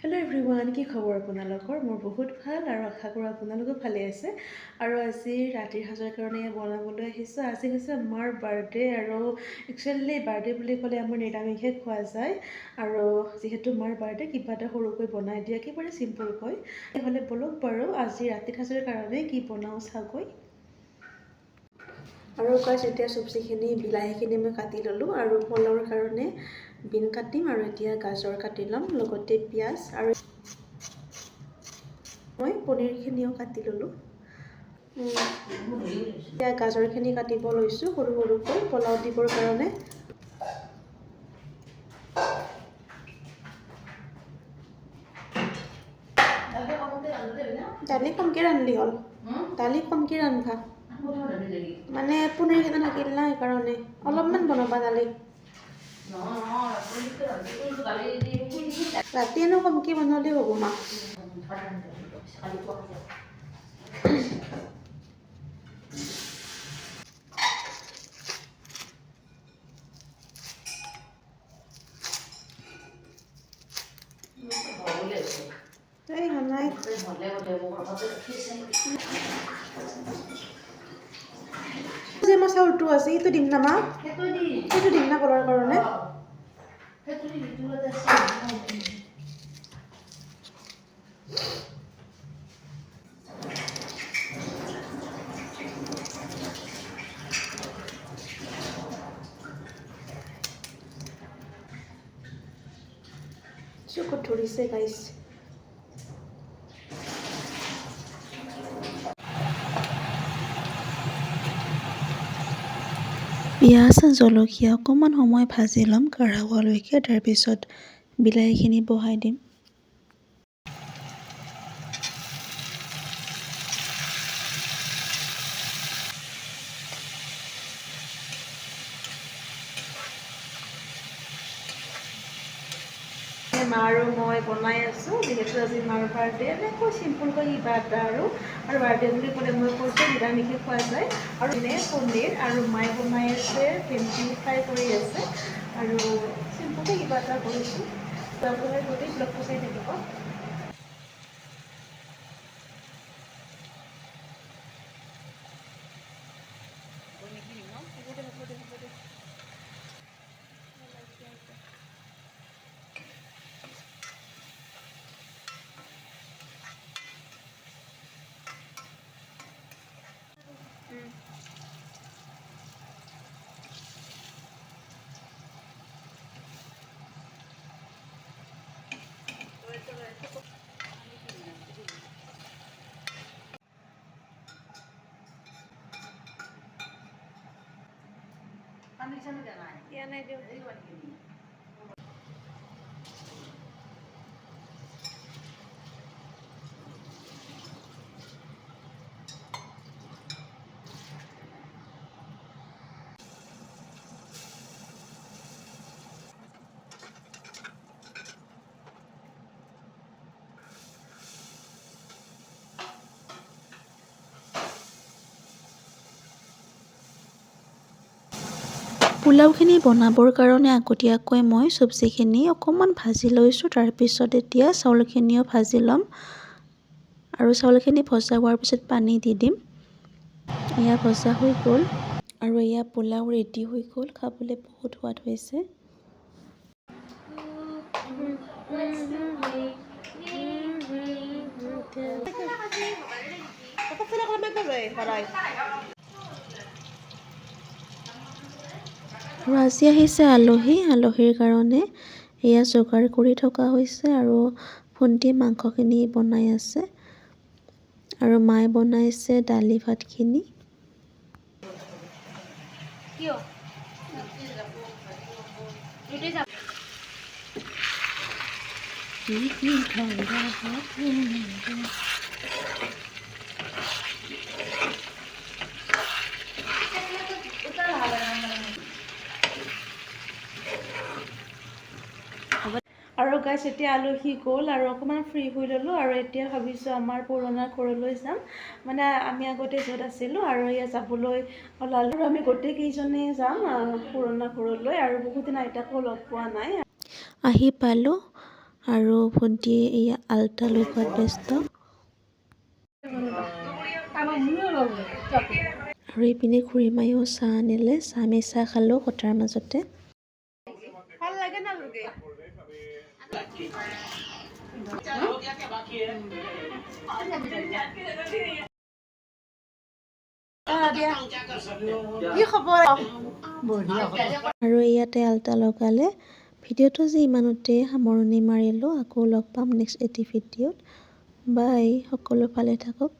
Hello' everyone, কি খবৰ আপোনালোকৰ? মোৰ বহুত ভাল আৰু আশা কৰোঁ আপোনালোকো ভালে আছে। আৰু আজি ৰাতিৰ সাজৰ কাৰণে বনাবলৈ আহিছোঁ। আজি হৈছে মাৰ বাৰ্থডে আৰু একচুৱেলি বাৰ্থডে বুলি ক'লে আমাৰ নিৰামিষে খোৱা যায়। আৰু যিহেতু মাৰ বাৰ্থডে কিবা এটা সৰুকৈ বনাই দিয়ে, একেবাৰে চিম্পুলকৈ। তেতিয়াহ'লে ব'লক বাৰু আজি ৰাতিৰ সাজৰ কাৰণে কি বনাওঁ চাগৈ। আৰু এতিয়া চব্জিখিনি বিলাহীখিনি মই কাটি ল'লোঁ আৰু পোলাওৰ কাৰণে বিন কাটিম আৰু এতিয়া গাজৰ কাটি ল'ম, লগতে পিঁয়াজ আৰু মই পনীৰখিনিও কাটি ল'লোঁ। এতিয়া গাজৰখিনি কাটিব লৈছোঁ সৰু সৰুকৈ পোলাও দিবৰ কাৰণে। দালি কমকৈ ৰান্ধিলে হ'ল, দালি কমকৈ ৰান্ধা মানে পনীৰকেইটা থাকিল না, সেইকাৰণে অলপমান বনাবা দালি। ৰাতি এনেও কমকৈ বনালেও হ'ব মা। এই নাই যে মই চাউলটো আছে সেইটো দিম না মা, সেইটো দিম না কলাৰ কাৰণে। চকুত ধৰিছে গাইছ। পিঁয়াজ জলকীয়া অকণমান সময় ভাজি ল'ম কাঢ়া হোৱালৈকে, তাৰপিছত বিলাহীখিনি বহাই দিম। মা আৰু মই বনাই আছোঁ, যিহেতু আজি মাৰ বাৰ্থডে, এনেকৈ চিম্পুলকৈ কিবা এটা আৰু বাৰ্থডে বুলি ক'লে মই কৈছোঁ নিৰামিষে খোৱা যায়। আৰু এনে পনীৰ আৰু মায়ে বনাই আছে ভেন্দি ফ্ৰাই কৰি আছে আৰু চিম্পুলকৈ কিবা এটা কৰিছোঁ। আপোনালোকে গোটেই ব্লগটো চাই থাকিব। পোলাওখিনি বনাবৰ কাৰণে আগতীয়াকৈ মই চব্জিখিনি অকণমান ভাজি লৈছোঁ, তাৰপিছত এতিয়া চাউলখিনিও ভাজি ল'ম আৰু চাউলখিনি ভজা হোৱাৰ পিছত পানী দি দিম। এয়া ভজা হৈ গ'ল আৰু এয়া পোলাও ৰেডি হৈ গ'ল, খাবলৈ বহুত সোৱাদ হৈছে। আৰু আজি আহিছে আলহীৰ কাৰণে এয়া যোগাৰ কৰি থকা হৈছে আৰু ভণ্টিয়ে মাংসখিনি বনাই আছে আৰু মায়ে বনাইছে দালি ভাতখিনি। আৰু গাইছ এতিয়া আলহী গ'ল আৰু অকণমান ফ্ৰী হৈ ল'লোঁ আৰু এতিয়া ভাবিছোঁ আমাৰ পুৰণা ঘৰলৈ যাম। মানে আমি আগতে য'ত আছিলোঁ আৰু এয়া যাবলৈ ওলালোঁ আৰু আমি গোটেইকেইজনে যাম পুৰণা ঘৰলৈ আৰু বহুত দিন আইতাকো লগ পোৱা নাই। আহি পালোঁ আৰু ভণ্টিয়ে এয়া আল্টা লগোৱাত ব্যস্ত। আৰু এইপিনে খুৰীমায়েও চাহ আনিলে, আমি চাহ খালোঁ কথাৰ মাজতে। আৰু ইয়াতে আল্টা লগালে। ভিডিঅ'টো যে ইমানতে সামৰণি মাৰিলোঁ, আকৌ লগ পাম নেক্সট এটি ভিডিঅ'ত। বাই, সকলো ভালে থাকক।